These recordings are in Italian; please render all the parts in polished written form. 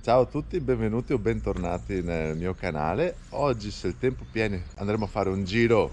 Ciao a tutti, benvenuti o bentornati nel mio canale. Oggi, se il tempo viene, andremo a fare un giro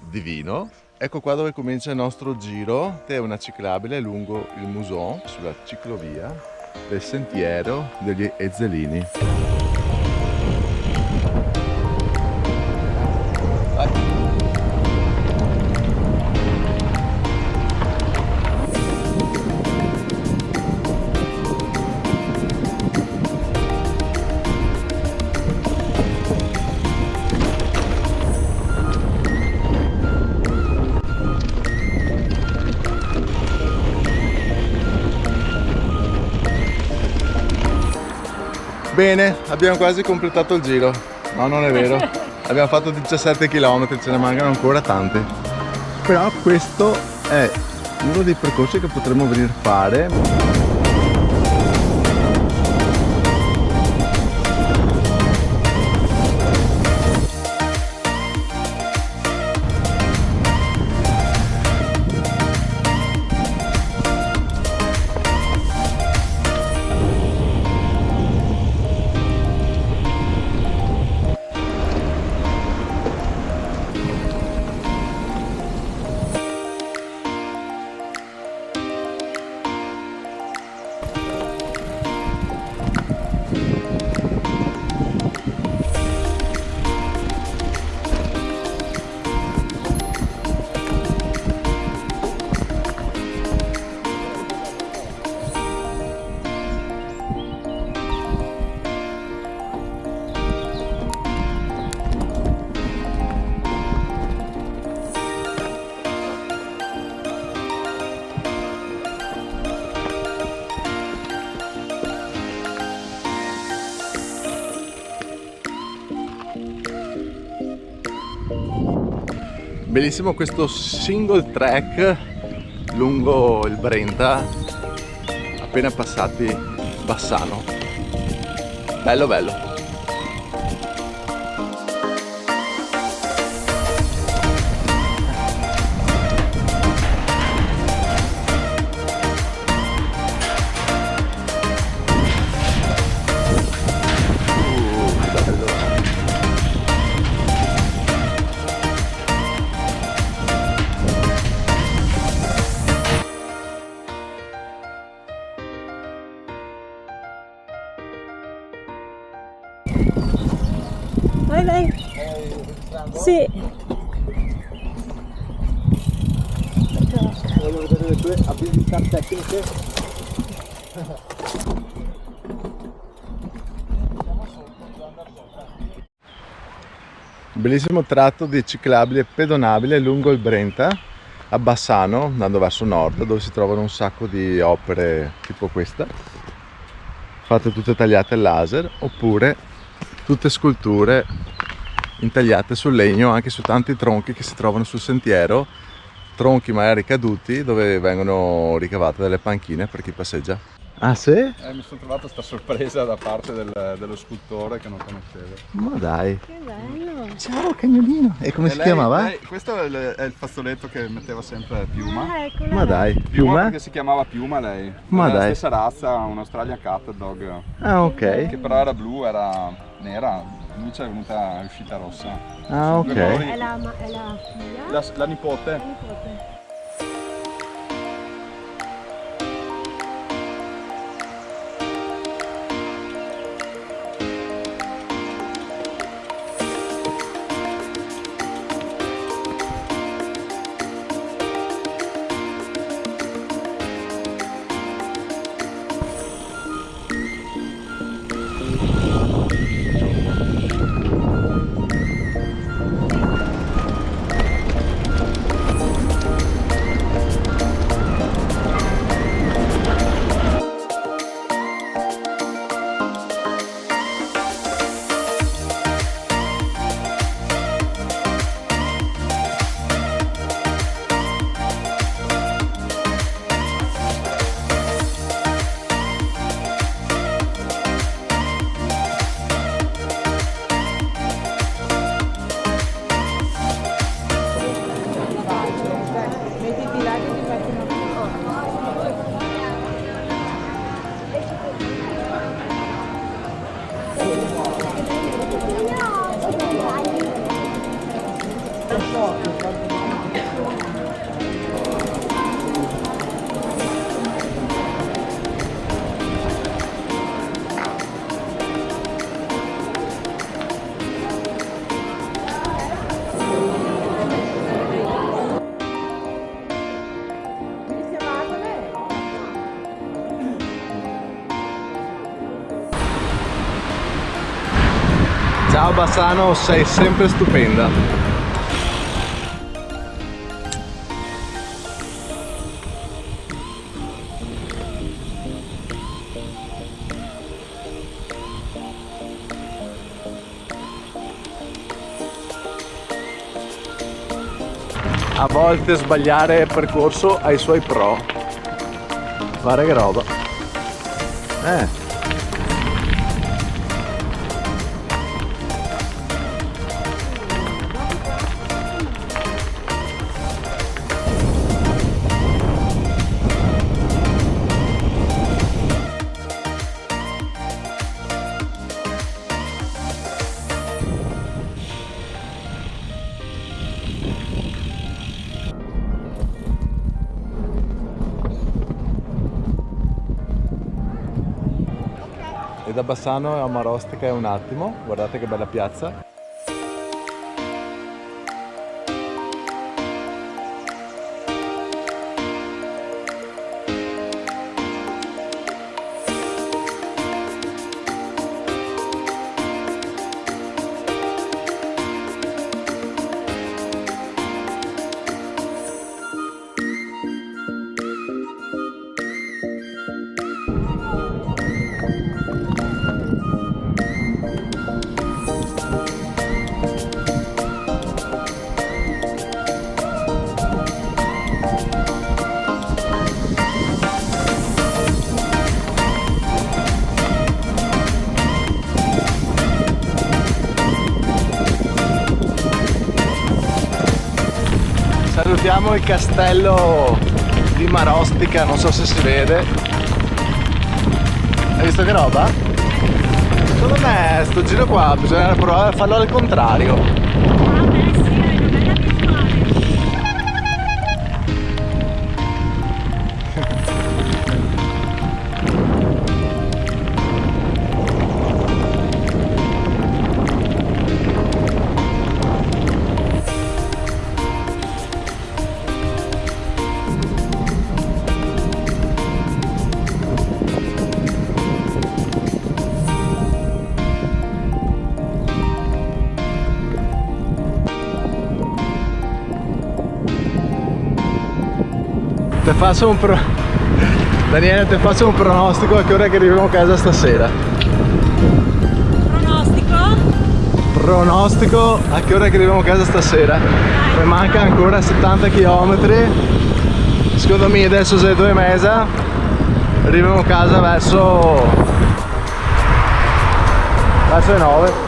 di vino. Ecco qua dove comincia il nostro giro. È una ciclabile lungo il Muson, sulla ciclovia del sentiero degli Ezzelini. Bene, abbiamo quasi completato il giro. No, non è vero. Abbiamo fatto 17 km, ce ne mancano ancora tanti. Però questo è uno dei percorsi che potremmo venire a fare. Bellissimo questo single track lungo il Brenta, appena passati Bassano. Bello bello. Vai, vai. Sì. Voglio vedere le tue abilità tecniche. Bellissimo tratto di ciclabile e pedonabile lungo il Brenta a Bassano, andando verso nord, dove si trovano un sacco di opere tipo questa, fatte tutte tagliate al laser, oppure tutte sculture intagliate sul legno, anche su tanti tronchi che si trovano sul sentiero, tronchi magari caduti, dove vengono ricavate delle panchine per chi passeggia. Ah sì? Mi sono trovato questa sorpresa da parte dello scultore che non conoscevo. Ma dai! Che bello. Ciao cagnolino! E come si chiamava? Questo è il fazzoletto che metteva sempre Piuma. Ah, eccola. Ma dai, Piuma? Perché si chiamava Piuma lei. Ma È la dai. stessa razza, un Australian Cat Dog. Ah ok. Che però era blu, era nera. Luce è venuta, è uscita rossa. Ah ok. È la figlia? La nipote. La nipote. Ciao Bassano, sei sempre stupenda. A volte sbagliare percorso ha i suoi pro. Guarda che roba. E da Bassano a Marostica è un attimo, guardate che bella piazza. Salutiamo il castello di Marostica, non so se si vede. Hai visto che roba? Secondo me sto giro qua bisogna provare a farlo al contrario. Daniele, ti faccio un pronostico a che ora che arriviamo a casa stasera. Pronostico a che ora che arriviamo a casa stasera. Mi manca ancora 70 km. Secondo me adesso sei 2:30. Arriviamo a casa verso le 9.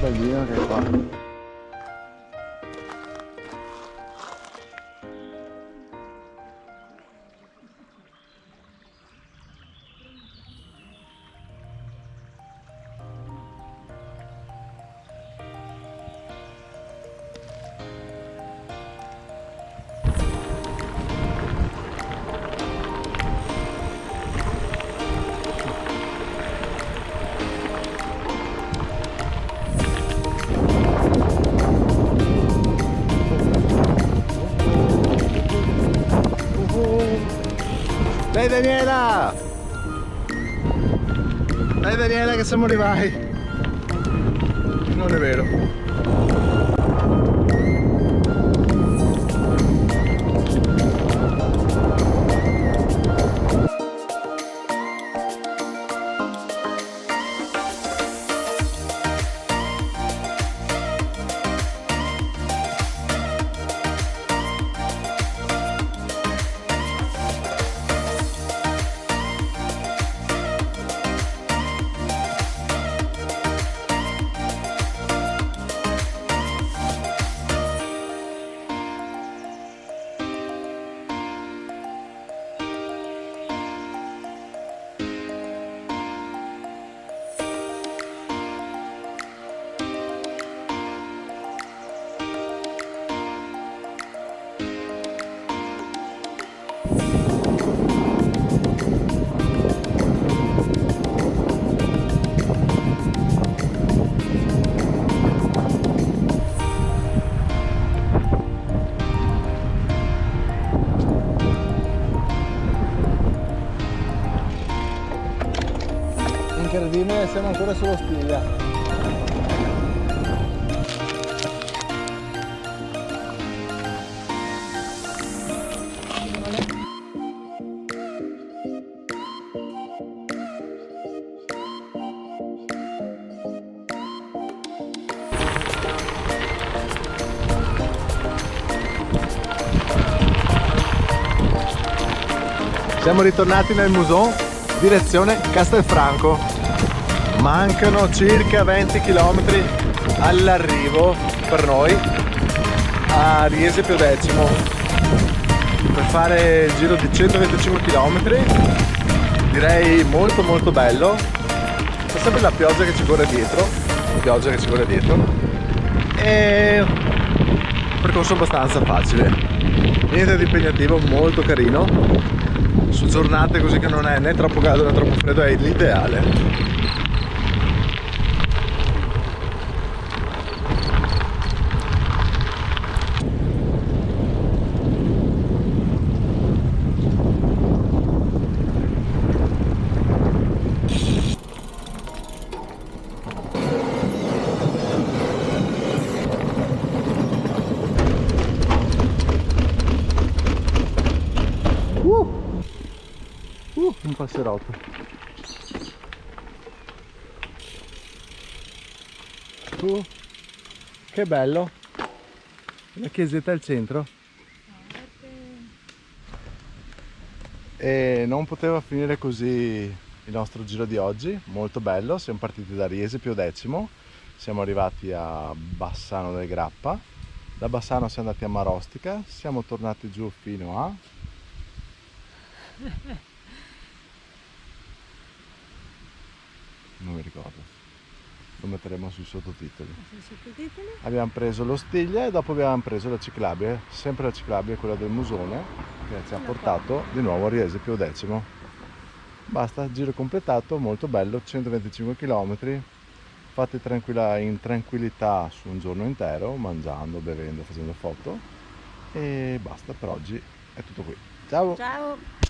Bellino che qua. Dai Daniela! Dai Daniela che siamo arrivati! Non è vero. Vimine siamo ancora sullo Stiglia. Siamo ritornati nel Muson, direzione Castelfranco. Mancano circa 20 km all'arrivo per noi a Riese Piodecimo per fare il giro di 125 km. Direi molto molto bello. C'è sempre la pioggia che ci corre dietro, e percorso abbastanza facile, niente di impegnativo, molto carino. Su giornate così che non è né troppo caldo né troppo freddo è l'ideale. Un passerotto. Che bello. La chiesetta al centro. E non poteva finire così il nostro giro di oggi, molto bello. Siamo partiti da Riese Piodecimo, siamo arrivati a Bassano del Grappa, da Bassano siamo andati a Marostica, siamo tornati giù fino a... non mi ricordo, lo metteremo sui sottotitoli. Abbiamo preso lo Stiglia e dopo abbiamo preso la ciclabile, sempre la ciclabile, quella del Musone, che ci ha portato di nuovo a Riese Piodecimo. Basta, giro completato, molto bello, 125 km fatti in tranquillità su un giorno intero, mangiando, bevendo, facendo foto, e basta, per oggi è tutto qui. Ciao! Ciao!